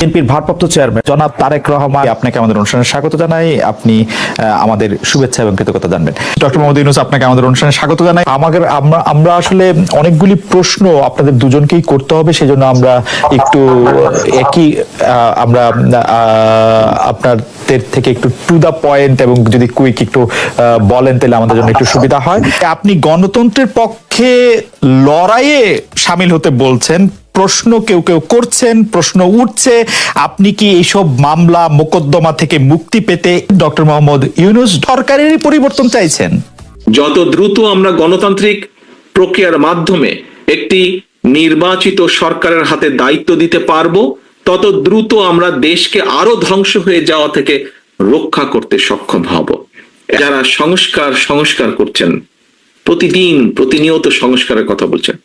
বিএনপির ভারপ্রাপ্ত চেয়ারম্যান জনাব তারেক রহমান, আপনাকে আমাদের অনুষ্ঠানে স্বাগত জানাই। আপনি আমাদের শুভেচ্ছা এবং কৃতজ্ঞতা জানবেন। ডক্টর মোহাম্মদ ইউনূস, আপনাকে আমাদের অনুষ্ঠানে স্বাগত জানাই। আমরা আসলে অনেকগুলি প্রশ্ন আপনাদের দুজনকেই করতে হবে, সেজন্য আমরা একটু আপনাদের থেকে একটু টু দা পয়েন্ট এবং যদি কুইক একটু বলেন তাহলে আমাদের জন্য একটু সুবিধা হয়। আপনি গণতন্ত্রের পক্ষে লড়াইয়ে সামিল হতে বলছেন, প্রশ্ন কেউ কেউ করছেন, প্রশ্ন উঠছে, আপনি কি এইসব মামলা মোকদ্দমা থেকে মুক্তি পেতে ডক্টর মোহাম্মদ ইউনূস সরকারেরই পরিবর্তন চাইছেন? যত দ্রুত আমরা গণতান্ত্রিক প্রক্রিয়ার মাধ্যমে একটি নির্বাচিত সরকারের হাতে দায়িত্ব দিতে পারবো, তত দ্রুত আমরা দেশকে আরো ধ্বংস হয়ে যাওয়া থেকে রক্ষা করতে সক্ষম হব। যারা সংস্কার করছেন, প্রতিনিয়ত সংস্কারের কথা বলছেন,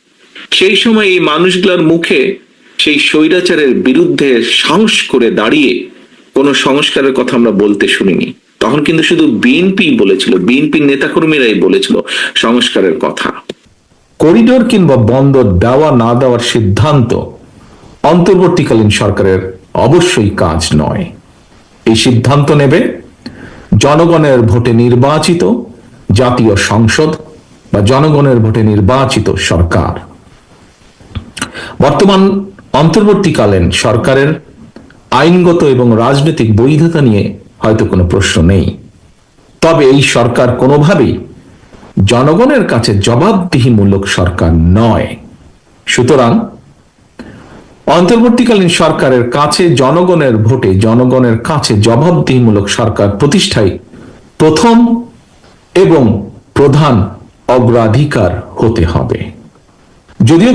সেই সময় এই মানুষগুলোর মুখে সেই স্বৈরাচারের বিরুদ্ধে সাহস করে দাঁড়িয়ে কোনো সংস্কারের কথা আমরা বলতে শুনিনি। তখন কিন্তু শুধু বিএনপি বলেছিল, বিএনপির নেতাকর্মীরাই বলেছিল সংস্কারের কথা। করিডোর কিংবা বন্দর দেওয়া না দেওয়ার সিদ্ধান্ত অন্তর্বর্তীকালীন সরকারের অবশ্যই কাজ নয়। এই সিদ্ধান্ত নেবে জনগণের ভোটে নির্বাচিত জাতীয় সংসদ বা জনগণের ভোটে নির্বাচিত সরকার। বর্তমান অন্তর্বর্তীকালীন সরকারের আইনগত এবং রাজনৈতিক বৈধতা নিয়ে হয়তো কোনো প্রশ্ন নেই, তবে এই সরকার কোনোভাবেই জনগণের কাছে জবাবদিহিমূলক সরকার নয়। সুতরাং অন্তর্বর্তীকালীন সরকারের কাছে জনগণের ভোটে জনগণের কাছে জবাবদিহিমূলক সরকার প্রতিষ্ঠাই প্রথম এবং প্রধান অগ্রাধিকার হতে হবে। যদিও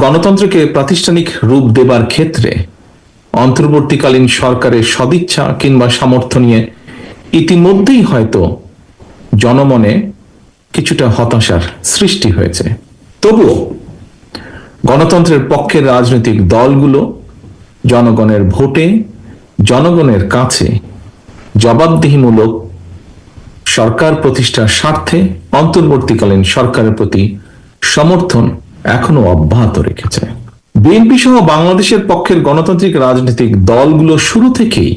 গণতন্ত্রকে প্রাতিষ্ঠানিক রূপ দেবার ক্ষেত্রে অন্তর্বর্তীকালীন সরকারের সদিচ্ছা কিংবা সামর্থ্য নিয়ে ইতিমধ্যেই হয়তো জনমনে কিছুটা হতাশার সৃষ্টি হয়েছে, তবুও গণতন্ত্রের পক্ষের রাজনৈতিক দলগুলো জনগণের ভোটে জনগণের কাছে জবাবদিহিমূলক সরকার প্রতিষ্ঠার স্বার্থে অন্তর্বর্তীকালীন সরকারের প্রতি সমর্থন এখনো অব্যাহত রেখেছে। বিএনপি সহ বাংলাদেশের পক্ষের গণতান্ত্রিক রাজনৈতিক দলগুলো শুরু থেকেই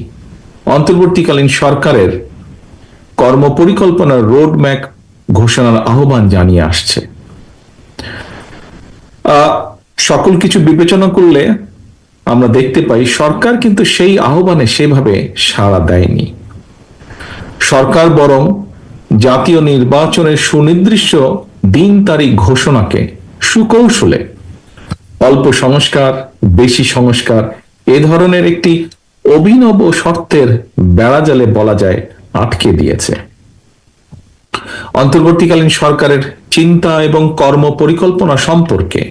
অন্তর্বর্তীকালীন সরকারের কর্মপরিকল্পনার রোডম্যাপ ঘোষণার আহ্বান জানিয়ে আসছে। সকল কিছু বিবেচনা করলে আমরা দেখতে পাই সরকার কিন্তু সেই আহ্বানে সেভাবে সাড়া দেয়নি। সরকার বরং জাতীয় নির্বাচনের সুনির্দিষ্ট দিন তারিখ ঘোষণাকে সুকৌশলে অল্প সংস্কার, বেশি সংস্কার এ ধরনের একটি অভিনব শর্তের বেড়াজালে বলা যায় আটকে দিয়েছে। অন্তর্বর্তীকালীন সরকারের চিন্তা এবং কর্ম পরিকল্পনা সম্পর্কে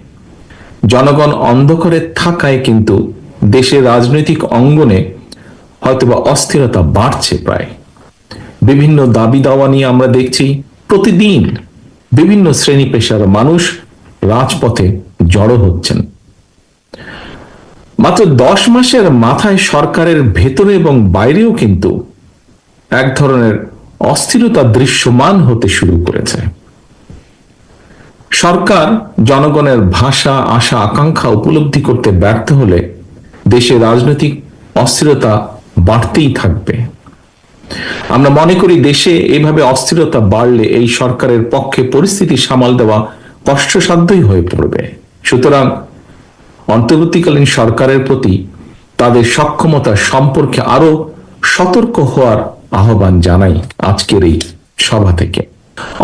জনগণ অন্ধকারে থাকায় কিন্তু দেশের রাজনৈতিক অঙ্গনে হয়তোবা অস্থিরতা বাড়ছে। প্রায় বিভিন্ন দাবি দাওয়া নিয়ে আমরা দেখছি প্রতিদিন বিভিন্ন শ্রেণী পেশার মানুষ রাজপথে জড়ো হচ্ছেন। মাত্র 10 মাসের মাথায় সরকারের ভেতরে এবং বাইরেও কিন্তু এক ধরনের অস্থিরতা দৃশ্যমান হতে শুরু করেছে। সরকার জনগণের ভাষা, আশা, আকাঙ্ক্ষা উপলব্ধি করতে ব্যর্থ হলে দেশে রাজনৈতিক অস্থিরতা বাড়তেই থাকবে। আমরা মনে করি দেশে এইভাবে অস্থিরতা বাড়লে এই সরকারের পক্ষে পরিস্থিতি সামাল দেওয়া কষ্টসাধ্যই হয়ে পড়বে। সুতরাং অন্তর্বর্তীকালীন সরকারের প্রতি তাদের সক্ষমতা সম্পর্কে আরো সতর্ক হওয়ার আহ্বান জানাই আজকের এই সভা থেকে।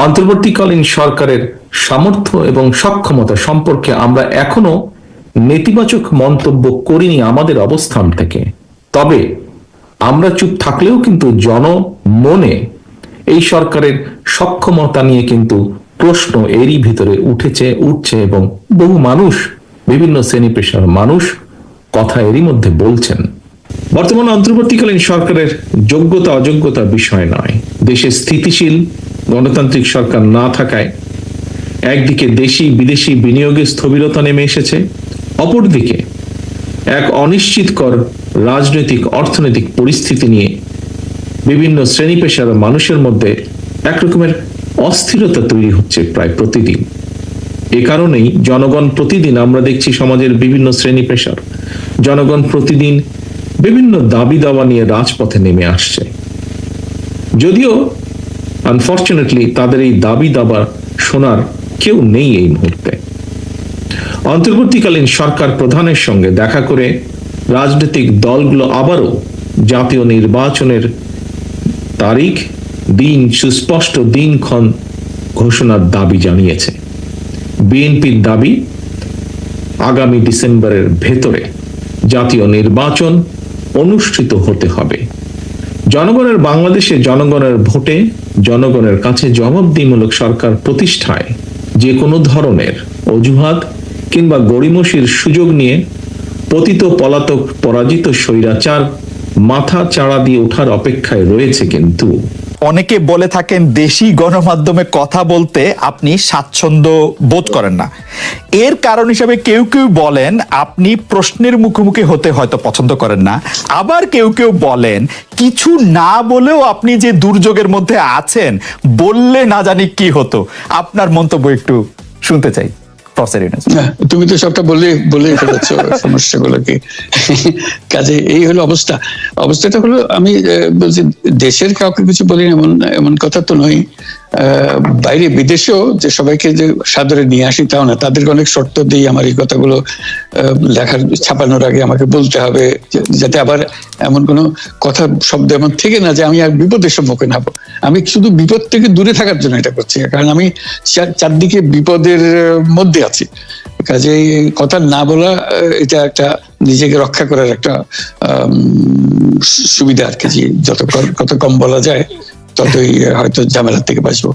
অন্তর্বর্তীকালীন সরকারের সামর্থ্য এবং সক্ষমতা সম্পর্কে আমরা এখনো নেতিবাচক মন্তব্য করিনি আমাদের অবস্থান থেকে, তবে আমরা চুপ থাকলেও কিন্তু জনমনে এই সরকারের সক্ষমতা নিয়ে কিন্তু প্রশ্ন এরই ভিতরে উঠছে এবং বহু মানুষ, বিভিন্ন শ্রেণী পেশার মানুষ কথা এরই মধ্যে বলছেন। বর্তমান অন্তর্বর্তীকালীন সরকারের যোগ্যতা অযোগ্যতা বিষয় নয়। দেশে স্থিতিশীল গণতান্ত্রিক সরকার না থাকায় একদিকে দেশি বিদেশি বিনিয়োগে স্থবিরতা নেমে এসেছে, অপরদিকে এক অনিশ্চিতকর রাজনৈতিক অর্থনৈতিক পরিস্থিতি নিয়ে বিভিন্ন শ্রেণী পেশার মানুষের মধ্যে একরকমের অস্থিরতা তৈরি হচ্ছে প্রায় প্রতিদিন। এ কারণেই জনগণ প্রতিদিন, আমরা দেখছি সমাজের বিভিন্ন শ্রেণী পেশার জনগণ প্রতিদিন বিভিন্ন দাবি দাওয়া নিয়ে রাজপথে নেমে আসছে। যদিও আনফরচুনেটলি তাদের এই দাবি দাবা শোনার কেউ নেই এই মুহূর্তে। অন্তর্বর্তীকালীন সরকার প্রধানের সঙ্গে দেখা করে রাজনৈতিক দলগুলো আবারও জাতীয় নির্বাচনের তারিখ, দিন, সুস্পষ্ট দিনক্ষণ ঘোষণার দাবি জানিয়েছে। বিএনপির দাবি, আগামী ডিসেম্বরের ভেতরে জাতীয় নির্বাচন অনুষ্ঠিত হতে হবে। জনগণের বাংলাদেশে জনগণের ভোটে জনগণের কাছে জবাবদিহিমূলক সরকার প্রতিষ্ঠায় যে কোনো ধরনের অজুহাত কিংবা গড়িমসির সুযোগ নিয়ে পতিত পলাতক পরাজিত স্বৈরাচার মাথা চাড়া দিয়ে ওঠার অপেক্ষায় রয়েছে। কিন্তু অনেকে বলে থাকেন দেশি গণমাধ্যমে কথা বলতে আপনি স্বাচ্ছন্দ্য বোধ করেন না। এর কারণ হিসেবে কেউ কেউ বলেন আপনি প্রশ্নের মুখোমুখি হতে হয়তো পছন্দ করেন না, আবার কেউ কেউ বলেন কিছু না বলেও আপনি যে দুর্যোগের মধ্যে আছেন, বললে না জানি কি হতো। আপনার মন্তব্য একটু শুনতে চাই প্রফেসর ইউনূস। তুমি তো সবটা বলে ফেলেছো সমস্যাগুলোকে। কাজে এই হলো অবস্থাটা হলো, আমি বলছি দেশের কাউকে কিছু বলি এমন কথা তো নয়। বাইরে বিদেশেও যে সবাইকে যে সাদরে নিয়ে আসি তাও না, তাদেরকে অনেক শর্ত দিই আমার এই কথাগুলো লেখার ছাপানোর আগে আমাকে বলতে হবে, যাতে আবার এমন কোনো কথা শব্দ এমন থেকে না যে আমি আর বিপদের সম্মুখীন হবো। আমি শুধু বিপদ থেকে দূরে থাকার জন্য এটা করছি, কারণ আমি চারদিকে বিপদের মধ্যে আছি। কাজে কথা না বলা এটা একটা নিজেকে রক্ষা করার একটা সুবিধা আর কি। যত কম বলা যায় ততই হয়তো ঝামেলার থেকে বাঁচবো।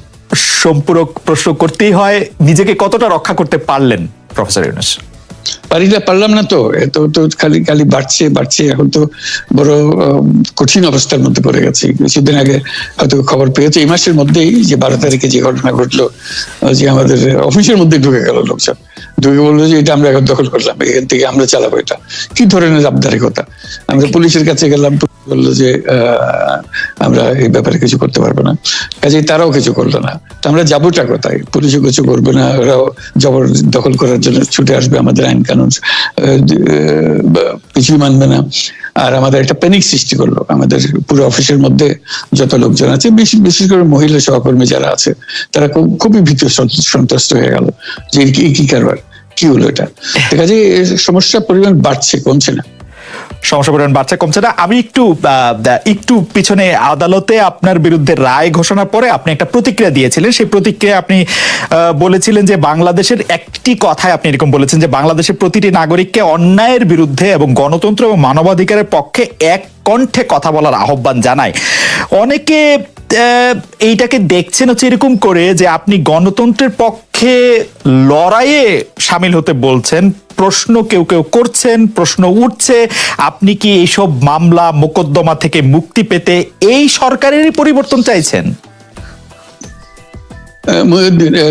সম্পূরক প্রশ্ন করতেই হয়, নিজেকে কতটা রক্ষা করতে পারলেন প্রফেসর ইউনূস? পারলাম না তো, এত তো খালি বাড়ছে। এখন তো বড় কঠিন অবস্থার মধ্যে পড়ে গেছে। কিছুদিন আগে হয়তো খবর পেয়েছে এই মাসের মধ্যেই যে 12 তারিখে যে ঘটনা ঘটলো, যে আমাদের অফিসের মধ্যে ঢুকে গেল লোকজন, ঢুকে বললো যে এটা আমরা এখন দখল করলাম, এখান থেকে আমরা চালাবো। এটা কি ধরনের আবদারিকতা! আমরা পুলিশের কাছে গেলাম, বললো যে আমরা এই ব্যাপারে কিছু করতে পারবো না। কাজেই তারাও কিছু করলো না। আমরা যাবোটা কোথায়? পুলিশও কিছু করবে না, ওরাও জবর দখল করার জন্য ছুটে আসবে, আমাদের আইন কানুন কিছুই মানবে না। আর আমাদের একটা প্যানিক সৃষ্টি করলো আমাদের পুরো অফিসের মধ্যে যত লোকজন আছে, বিশেষ করে মহিলা সহকর্মী যারা আছে, তারা খুবই ভীত সন্ত্রস্ত হয়ে গেল যে কি কারবার, কি হলো এটা। দেখা যায় সমস্যার পরিমাণ বাড়ছে, কমছে না। সমস্যা পরিমাণ বাড়ছে, কমছে না। আমি একটু পিছনে আদালতে আপনার বিরুদ্ধে রায় ঘোষণার পরে আপনি একটা প্রতিক্রিয়া দিয়েছিলেন। সেই প্রতিক্রিয়া আপনি বলেছিলেন যে বাংলাদেশের একটি কথায় আপনি এরকম বলেছেন যে বাংলাদেশের প্রতিটি নাগরিককে অন্যায়ের বিরুদ্ধে এবং গণতন্ত্র এবং মানবাধিকারের পক্ষে এক কণ্ঠে কথা বলার আহ্বান জানায়। অনেকে এইটাকে দেখছেন হচ্ছে এরকম করে যে আপনি গণতন্ত্রের পক্ষে লড়াইয়ে সামিল হতে বলছেন। প্রশ্ন কেউ কেউ করছেন, প্রশ্ন উঠছে, আপনি কি এইসব মামলা মোকদ্দমা থেকে মুক্তি পেতে এই সরকারেরই পরিবর্তন চাইছেন?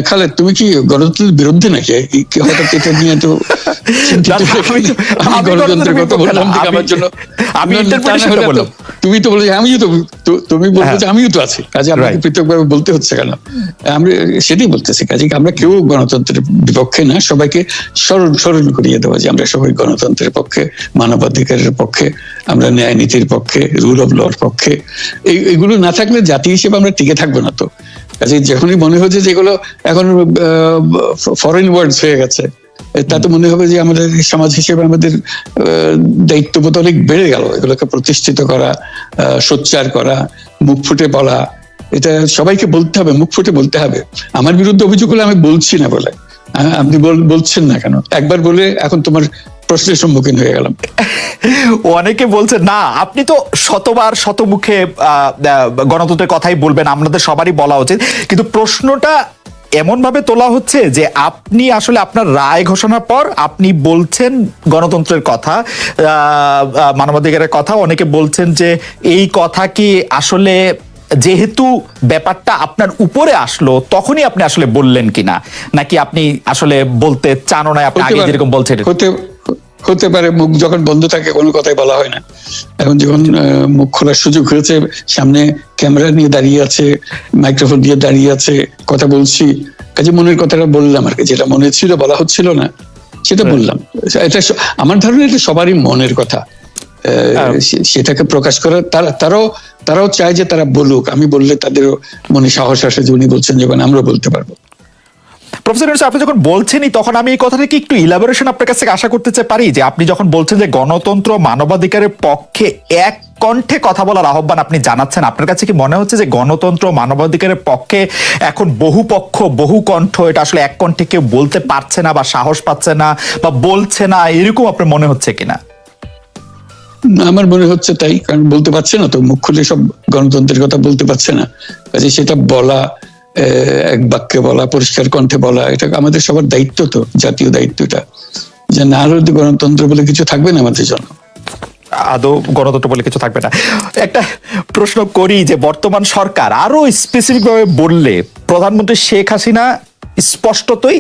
খালেদ, তুমি কি গণতন্ত্রের বিরুদ্ধে নাকি? হঠাৎ এটা নিয়ে তো গণতন্ত্রের কথা বললাম আমার জন্য। তুমি তো বলে তুমি বলবো যে আমিও তো আছি, কাজে আমাকে পৃথকভাবে বলতে হচ্ছে কেন? আমরা সেটাই বলতেছি। কাজে আমরা কেউ গণতন্ত্রের বিপক্ষে না, সবাইকে স্মরণ করিয়ে দেওয়া যে আমরা সবাই গণতন্ত্রের পক্ষে, মানবাধিকারের পক্ষে, আমরা ন্যায় নীতির পক্ষে, রুল অফ লর পক্ষে। এইগুলো না থাকলে জাতি হিসেবে আমরা টিকে থাকবো না তো। কাজে যখনই মনে হচ্ছে যেগুলো এখন ফরেন ওয়ার্ডস হয়ে গেছে, তাতে মনে হবে যে আমাদের সমাজ হিসেবে আমাদের দায়িত্ববোধ অনেক বেড়ে গেল। এগুলোকে প্রতিষ্ঠিত করা, সোচ্চার করা, মুখ ফুটে বলা, এটা সবাইকে বলতে হবে, মুখ ফুটে বলতে হবে। আমার বিরুদ্ধে অভিযোগ হলে আমি বলছি না বলে, আপনি বলছেন না কেন? একবার বলে এখন তোমার প্রশ্নের সম্মুখীন হয়ে গেলাম। অনেকে বলছেন না, আপনি তো শতবার শতমুখে গণতন্ত্রের কথাই বলবেন, আমাদের সবারই বলা উচিত। কিন্তু প্রশ্নটা এমন ভাবে তোলা হচ্ছে যে আপনি আসলে আপনার রায় ঘোষণার পর আপনি বলছেন গণতন্ত্রের কথা, মানবাধিকারের কথা। অনেকে বলছেন যে এই কথা কি আসলে যেহেতু ব্যাপারটা আপনার উপরে আসলো তখনই আপনি আসলে বললেন কিনা, নাকি আপনি আসলে বলতে চানো না, আপনি আগে যেরকম বলছেন? হতে পারে, মুখ যখন বন্ধ থাকে কোনো কথাই বলা হয় না। এখন যখন মুখ খোলার সুযোগ হয়েছে, সামনে ক্যামেরা নিয়ে দাঁড়িয়ে আছে, মাইক্রোফোন দিয়ে দাঁড়িয়ে আছে, কথা বলছি, কাজে মনের কথাটা বললাম আর কি, যেটা মনে ছিল বলা হচ্ছিল না সেটা বললাম। এটা আমার ধারণা এটা সবারই মনের কথা, সেটাকে প্রকাশ করা। তারাও চায় যে তারা বলুক, আমি বললে তাদেরও মনে সাহস আসে যে উনি বলছেন যখন আমরা বলতে পারবো। প্রফেসর ইউনূস, আপনি যখন বলছেনই তখন আমি এই কথাটাকে একটু ইলাবোরেশন আপনার কাছ থেকে আশা করতে পারি, যে আপনি যখন বলছেন যে গণতন্ত্র মানবাধিকারের পক্ষে এক কণ্ঠে কথা বলার আহ্বান আপনি জানাচ্ছেন, আপনার কাছে কি মনে হচ্ছে যে গণতন্ত্র মানবাধিকারের পক্ষে এখন বহু পক্ষ বহু কণ্ঠ, এটা আসলে এক কণ্ঠে কেউ বলতে পারছে না বা সাহস পাচ্ছে না বা বলছে না, এরকম আপনার মনে হচ্ছে কিনা? আমার মনে হচ্ছে তাই, কারণ বলতে পারছে না তো, মুখ খুলে সব গণতন্ত্রের কথা বলতে পারছে না। কাজে সেটা বলা, এক বাক্যে বলা, পরিষ্কার কণ্ঠে বলা, এটা আমাদের সবার দায়িত্ব, তো জাতীয় দায়িত্বটা, যে না হলে গণতন্ত্র বলে কিছু থাকবে না আমাদের জন্য, আদৌ গণতন্ত্র বলে কিছু থাকবে না। একটা প্রশ্ন করি যে বর্তমান সরকার আরো স্পেসিফিক ভাবে বললে, প্রধানমন্ত্রী শেখ হাসিনা স্পষ্টতই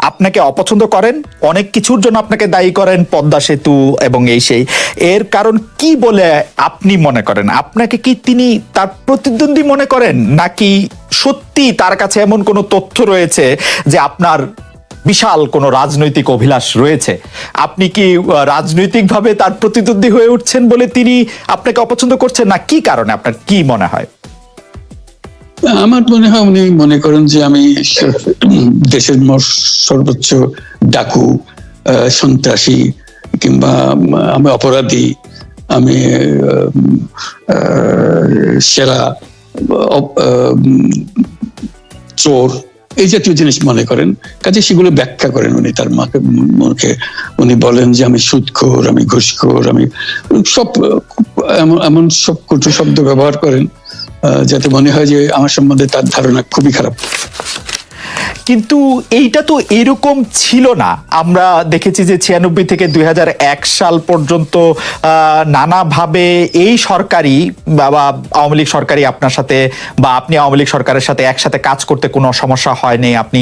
আপনাকে অপছন্দ করেন, অনেক কিছুর জন্য আপনাকে দায়ী করেন, পদ্মা সেতু এবং এই সেই, এর কারণ কি বলে আপনি মনে করেন? আপনাকে কি তিনি তার প্রতিদ্বন্দ্বী মনে করেন, নাকি সত্যি তার কাছে এমন কোনো তথ্য রয়েছে যে আপনার বিশাল কোনো রাজনৈতিক অভিলাষ রয়েছে? আপনি কি রাজনৈতিকভাবে তার প্রতিদ্বন্দ্বী হয়ে উঠছেন বলে তিনি আপনাকে অপছন্দ করছেন, না কি কারণে, আপনার কি মনে হয়? আমার মনে হয় উনি মনে করেন যে আমি দেশের সর্বোচ্চ ডাকু, সন্ত্রাসী, কিংবা আমি অপরাধী, আমি সেরা চোর, এই জাতীয় জিনিস মনে করেন। কাজে সেগুলো ব্যাখ্যা করেন উনি তার মুখে। উনি বলেন যে আমি সুদখোর, আমি ঘুষখোর, আমি সব এমন সব কটু শব্দ ব্যবহার করেন যাতে মনে হয় যে আমার সম্বন্ধে তার ধারণা খুবই খারাপ। কিন্তু এইটা তো এরকম ছিল না। আমরা দেখেছি যে 96 থেকে 2001 সাল পর্যন্ত নানাভাবে এই সরকারি বা আওয়ামী লীগ সরকারি আপনার সাথে, বা আপনি আওয়ামী লীগ সরকারের সাথে একসাথে কাজ করতে কোনো সমস্যা হয়নি। আপনি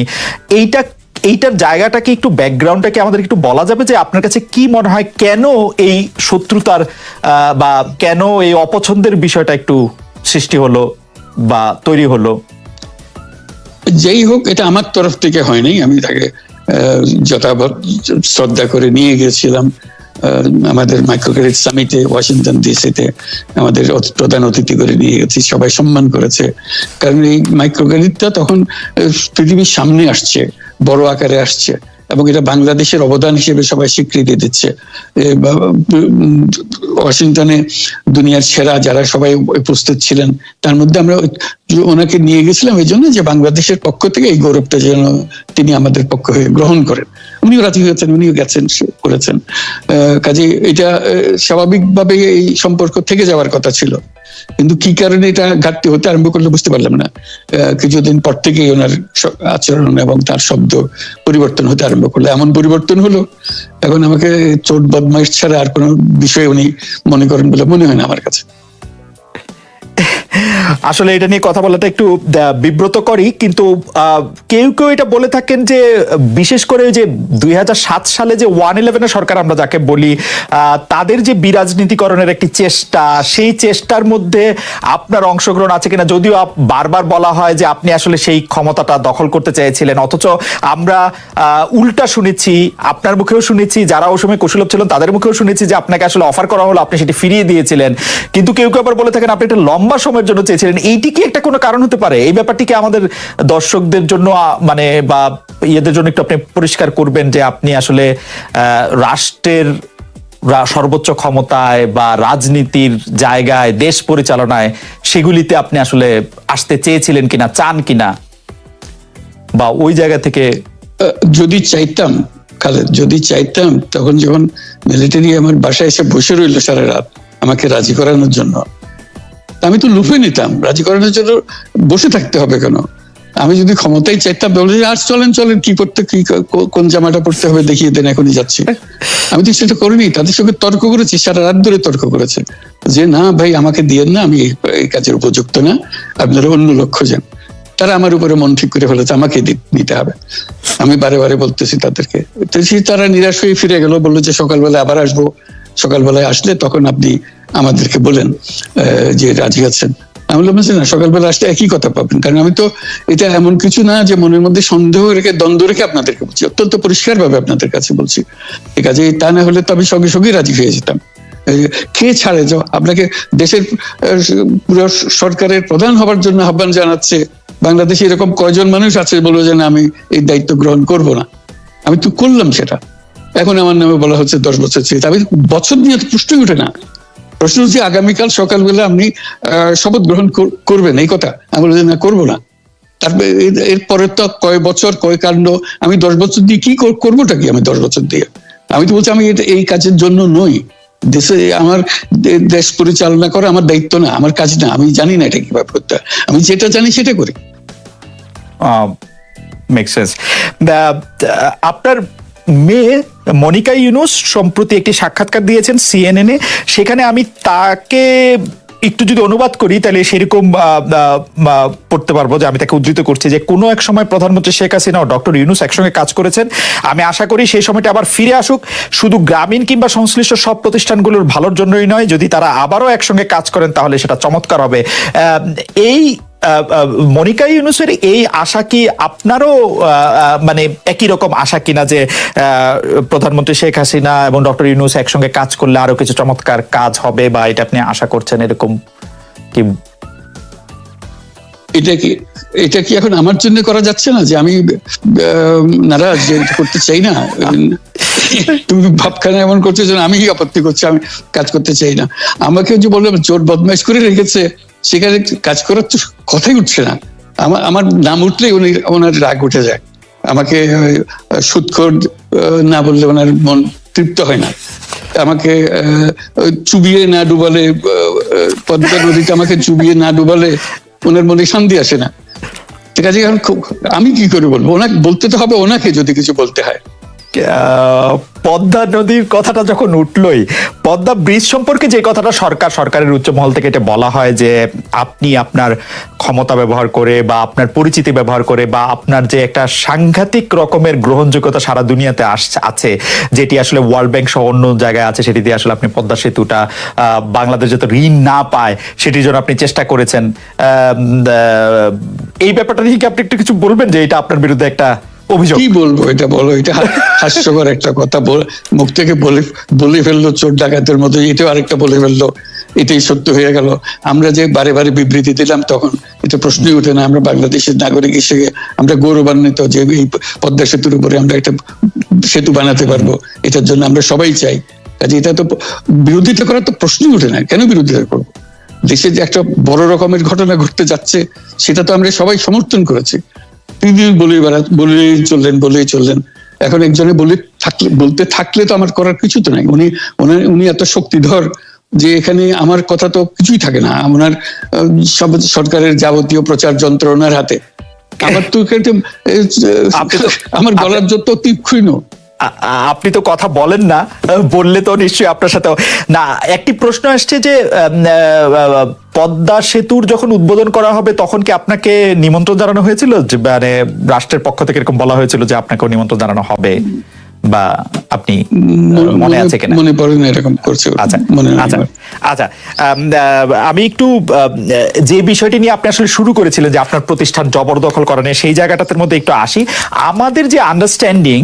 এইটার জায়গাটাকে একটু, ব্যাকগ্রাউন্ডটাকে আমাদের একটু বলা যাবে যে আপনার কাছে কি মনে হয় কেন এই শত্রুতার বা কেন এই অপছন্দের বিষয়টা একটু সৃষ্টি হলো বা তৈরি হলো? যেই হোক, এটা আমার তরফ থেকে হয়নি। আমি তাকে যথাযথ শ্রদ্ধা করে নিয়ে গিয়েছিলাম আমাদের মাইক্রোক্রেডিট সামিটে ওয়াশিংটন ডিসিতে, আমাদের প্রধান অতিথি করে নিয়ে গেছি, সবাই সম্মান করেছে। কারণ এই মাইক্রোক্রেডিটটা তখন পৃথিবীর সামনে আসছে, বড় আকারে আসছে, এবং এটা বাংলাদেশের অবদান হিসেবে সবাই স্বীকৃতি দিচ্ছে। ওয়াশিংটনে দুনিয়ার সেরা যারা সবাই উপস্থিত ছিলেন, তার মধ্যে আমরা ওনাকে নিয়ে গেছিলাম এই জন্য যে বাংলাদেশের পক্ষ থেকে এই গৌরবটা যেন তিনি আমাদের পক্ষ হয়ে গ্রহণ করেন। উনিও রাজি হয়েছেন, উনিও গেছেন, করেছেন। কাজে এটা স্বাভাবিকভাবে এই সম্পর্ক থেকে যাওয়ার কথা ছিল, কিন্তু কি কারণে এটা ঘাটতি হতে আরম্ভ করলে বুঝতে পারলাম না। কিছুদিন পর থেকেই ওনার আচরণ এবং তার শব্দ পরিবর্তন হতে আরম্ভ করলো। এমন পরিবর্তন হলো এখন আমাকে চোট বদমাইশ ছাড়া আর কোনো বিষয় উনি মনে করেন বলে মনে হয় না আমার কাছে। আসলে এটা নিয়ে কথা বলাটা একটু বিব্রতকরই, কিন্তু কেউ কেউ এটা বলে থাকেন যে বিশেষ করে যে 2007 সালে যে 111 সরকার আমরা যাকে বলি, তাদের যে বিরাজনীতিকরণের একটি চেষ্টা, সেই চেষ্টার মধ্যে আপনার অংশগ্রহণ আছে কিনা? যদিও বারবার বলা হয় যে আপনি আসলে সেই ক্ষমতাটা দখল করতে চেয়েছিলেন, অথচ আমরা উল্টা শুনেছি, আপনার মুখেও শুনেছি, যারা ওই সময় কুশলভ ছিলেন তাদের মুখেও শুনেছি যে আপনাকে আসলে অফার করা হলো, আপনি সেটি ফিরিয়ে দিয়েছিলেন। কিন্তু কেউ কেউ আবার বলে থাকেন আপনি একটা লম্বা সময়ের জন্য চেয়েছিলেন। এইটি কি একটা কোনো কারণ হতে পারে? এই ব্যাপারটিকে আমাদের দর্শকদের জন্য মানে বা ইয়েদের জন্য একটু আপনি পরিষ্কার করবেন যে আপনি আসলে রাষ্ট্রের সর্বোচ্চ ক্ষমতায় বা রাজনীতির জায়গায়, দেশ পরিচালনায়, সেগুলিতে আপনি আসলে আসতে চেয়েছিলেন কিনা, চান কিনা, বা ওই জায়গা থেকে? যদি চাইতাম খালেদ, যদি চাইতাম, তখন যখন মিলিটারি আমার বাসায় এসে বসে রইল সারা রাত আমাকে রাজি করানোর জন্য, আমি তো লুফে নিতাম। রাজি করানোর জন্য বসে থাকতে হবে কেন? আমি যদি ক্ষমতাই চাইতাম, বলে আর চলেন চলেন, কি করতে, কি কোন জামাটা পড়তে হবে দেখিয়ে দেন, এখনই যাচ্ছি। আমি তো সেটা করিনি, তাদের সঙ্গে তর্ক করেছি, সারা রাত ধরে তর্ক করেছে যে না ভাই আমাকে দিয়েন না, আমি এই কাজের উপযুক্ত না, আপনারা অন্য লক্ষ্য যান। তারা আমার উপরে মন ঠিক করে ফেলেছে আমাকে নিতে হবে। আমি বারে বারে বলতেছি তাদেরকে, তো তারা নিরাশ হয়ে ফিরে গেল, বললো যে সকালবেলা আবার আসবো, সকালবেলায় আসলে তখন আপনি আমাদেরকে বলেন যে রাজি আছেন। আমি বললাম যে না, সকালবেলা আসলে একই কথা পাবেন, কারণ আমি তো এটা এমন কিছু না যে মনের মধ্যে সন্দেহ রেখে দ্বন্দ্ব রেখে আপনাদেরকে বলছি, অত্যন্ত পরিষ্কার ভাবে আপনাদের কাছে বলছি। ঠিক আছে, তা না হলে তো আমি সঙ্গে সঙ্গে রাজি হয়ে যেতাম। কে ছাড়ে যাও আপনাকে দেশের পুরো সরকারের প্রধান হবার জন্য আহ্বান জানাচ্ছে, বাংলাদেশে এরকম কয়জন মানুষ আছে বলবো যে না আমি এই দায়িত্ব গ্রহণ করব না। আমি তো করলাম সেটা, এখন আমার নামে বলা হচ্ছে 10 বছর চেয়ে। আমি বছর নিয়ে তো প্রশ্নই উঠে না। প্রশ্ন হচ্ছে আগামীকাল সকালবেলা আপনি শপথ গ্রহণ করবেন, এই কথা। আমি বললাম যে না, করবো না। তারপরে এরপরে তো কয় বছর কয় কাণ্ড, আমি 10 বছর দিয়ে কি করবোটা কি? আমি 10 বছর দিয়ে আমি তো বলছি আমি এই কাজের জন্য নই। দেশে আমার দেশ পরিচালনা করা আমার দায়িত্ব না, আমার কাজ না, আমি জানি না এটা কিভাবে করতে হয়। আমি যেটা জানি সেটা করি। Make sense. আপনার মেয়ে মনিকা ইউনুস সম্প্রতি একটি সাক্ষাৎকার দিয়েছেন CNN এ, সেখানে আমি তাকে একটু যদি অনুবাদ করি তাহলে সেরকম পড়তে পারবো যে আমি তাকে উদ্ধৃত করছি যে কোনো এক সময় প্রধানমন্ত্রী শেখ হাসিনা ও ডক্টর ইউনুস একসঙ্গে কাজ করেছেন। আমি আশা করি সেই সময়টা আবার ফিরে আসুক, শুধু গ্রামীণ কিংবা সংশ্লিষ্ট সব প্রতিষ্ঠানগুলোর ভালোর জন্যই নয়, যদি তারা আবারও একসঙ্গে কাজ করেন তাহলে সেটা চমৎকার হবে। এই মনিকা ইউনুসের এই আশা কি আপনারও মানে একই রকম আশা কিনা যে প্রধানমন্ত্রী শেখ হাসিনা এবং ডক্টর ইউনুস একসঙ্গে কাজ করলে আরো কিছু চমৎকার কাজ হবে, বা এটা আপনি আশা করছেন এরকম কি? এটা কি এখন আমার জন্য করা যাচ্ছে না যে আমি নারাজ, যে করতে চাই না? তুমি ভাবখানা এমন করছো যে আমি আপত্তি করছি, আমি কাজ করতে চাই না। আমাকে যে বললাম চোর বদমাইশ করে রেখেছে, সেখানে কাজ করার তো কথাই উঠছে না। আমার নাম উঠলেই ওনার রাগ উঠে যায়। আমাকে সুদখোর না বললে ওনার মন তৃপ্ত হয় না। আমাকে চুবিয়ে না ডুবালে, পদ্মা নদীতে আমাকে চুবিয়ে না ডুবালে ওনার মনে শান্তি আসে না। ঠিক আছে, আমি কি করে বলবো? ওনাকে বলতে তো হবে, ওনাকে যদি কিছু বলতে হয়। পদ্মা নদীর কথাটা যখন উঠলই, পদ্মা ব্রিজ সম্পর্কে যে কথাটা সরকারের উচ্চ মহল থেকে এটা বলা হয় যে আপনি আপনার ক্ষমতা ব্যবহার করে বা আপনার পরিচিতি ব্যবহার করে বা আপনার যে একটা সাংঘাতিক রকমের গ্রহণযোগ্যতা সারা দুনিয়াতে আছে, যেটি আসলে ওয়ার্ল্ড ব্যাংক সহ অন্য জায়গায় আছে, সেটি দিয়ে আসলে আপনি পদ্মা সেতুটা বাংলাদেশ যাতে ঋণ না পায় সেটির জন্য আপনি চেষ্টা করেছেন। এই ব্যাপারটা নিয়ে কি আপনি একটু কিছু বলবেন যে এটা আপনার বিরুদ্ধে একটা অভিযোগ? কি বলবো, এটা বলো, এটা হাস্যকর একটা কথা মুখ থেকে বলে ফেললো চোর ডাকাতের মতো, এটাও আরেকটা বলে ফেললো, এটাই সত্য হয়ে গেল। আমরা যে বারে বারে বিবৃতি দিলাম তখন এটা প্রশ্নই ওঠে না। আমরা বাংলাদেশের নাগরিক হিসেবে আমরা গৌরবান্বিত যে এই পদ্মা সেতুর উপরে আমরা একটা সেতু বানাতে পারবো, এটার জন্য আমরা সবাই চাই। কাজে এটা তো বিরোধিতা করার তো প্রশ্নই ওঠে না। কেন বিরোধিতা করবো? দেশে যে একটা বড় রকমের ঘটনা ঘটতে যাচ্ছে সেটা তো আমরা সবাই সমর্থন করেছি। বলেই চললেন। এখন একজনে বলতে থাকলে তো আমার করার কিছু তো নাই। উনি এত শক্তিধর যে এখানে আমার কথা তো কিছুই থাকে না। ওনার সব সরকারের যাবতীয় প্রচার যন্ত্র ওনার হাতে। আমার তো আমার গলার যত তীক্ষ্ণ। আপনি তো কথা বলেন না, বললে তো নিশ্চয়ই আপনার সাথে না। একটি প্রশ্ন আসছে যে পদ্মা সেতুর যখন উদ্বোধন করা হবে তখন কি আপনাকে নিমন্ত্রণ জানানো হয়েছিল? যে মানে রাষ্ট্রের পক্ষ থেকে এরকম বলা হয়েছিল যে আপনাকেও নিমন্ত্রণ জানানো হবে, বা আপনি মনে আছে কিনা? মনে পড়ে না এরকম করছে। আচ্ছা, আমি একটু যে বিষয়টি নিয়ে আপনি আসলে শুরু করেছিলেন যে আপনার প্রতিষ্ঠান জবরদখল করা নিয়ে, সেই জায়গাটার মধ্যে একটু আসি। আমাদের যে আন্ডারস্ট্যান্ডিং,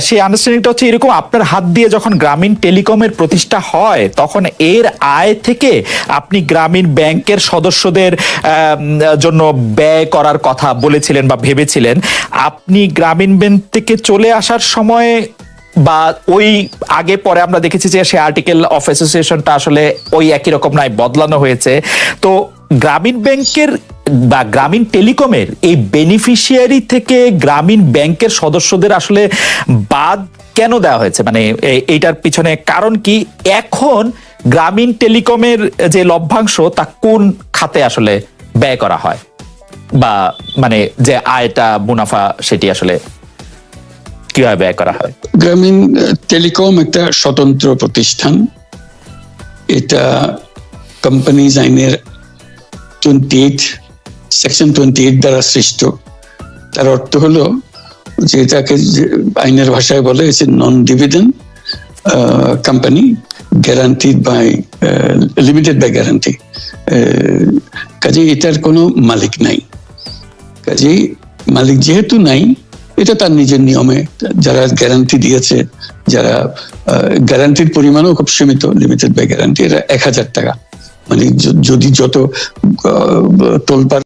সেই আন্ডারস্ট্যান্ডিংটা হচ্ছে এরকম, আপনার হাত দিয়ে যখন গ্রামীণ টেলিকমের প্রতিষ্ঠা হয় তখন এর আয় থেকে আপনি গ্রামীণ ব্যাংকের সদস্যদের জন্য ব্যয় করার কথা বলেছিলেন বা ভেবেছিলেন। আপনি গ্রামীণ ব্যাংক থেকে চলে আসার সময় বা ওই আগে পরে আমরা দেখেছি যে সে আর্টিকেল অফ অ্যাসোসিয়েশনটা আসলে ওই একই রকম নাই, বদলানো হয়েছে। তো গ্রামীণ ব্যাংকের বা গ্রামীণ টেলিকমের এই বেনিফিশিয়ারি থেকে গ্রামীণ ব্যাংকের সদস্যদের আসলে বাদ কেন দেওয়া হয়েছে? মানে এইটার পিছনে কারণ কি? এখন গ্রামীণ টেলিকমের যে লভ্যাংশ তা কোন খাতে আসলে ব্যয় করা হয়, বা মানে যে আয়টা মুনাফা সেটি আসলে কিভাবে ব্যয় করা হয়? গ্রামীণ টেলিকম একটা স্বতন্ত্র প্রতিষ্ঠান। এটা কোম্পানিজ আইনের 28 সেকশন 28 দ্বারা সৃষ্ট। তার অর্থ হলো যে এটাকে আইনের ভাষায় বলে non dividend company, guaranteed by limited by guarantee, কাজে এটার কোনো মালিক নাই। কাজেই মালিক যেহেতু নাই, এটা তার নিজের নিয়মে যারা গ্যারান্টি দিয়েছে, যারা গ্যারান্টির পরিমাণও খুব সীমিত, লিমিটেড বাই গ্যারান্টি, এটা 1,000 টাকা। মানে যদি যত তোলপাড়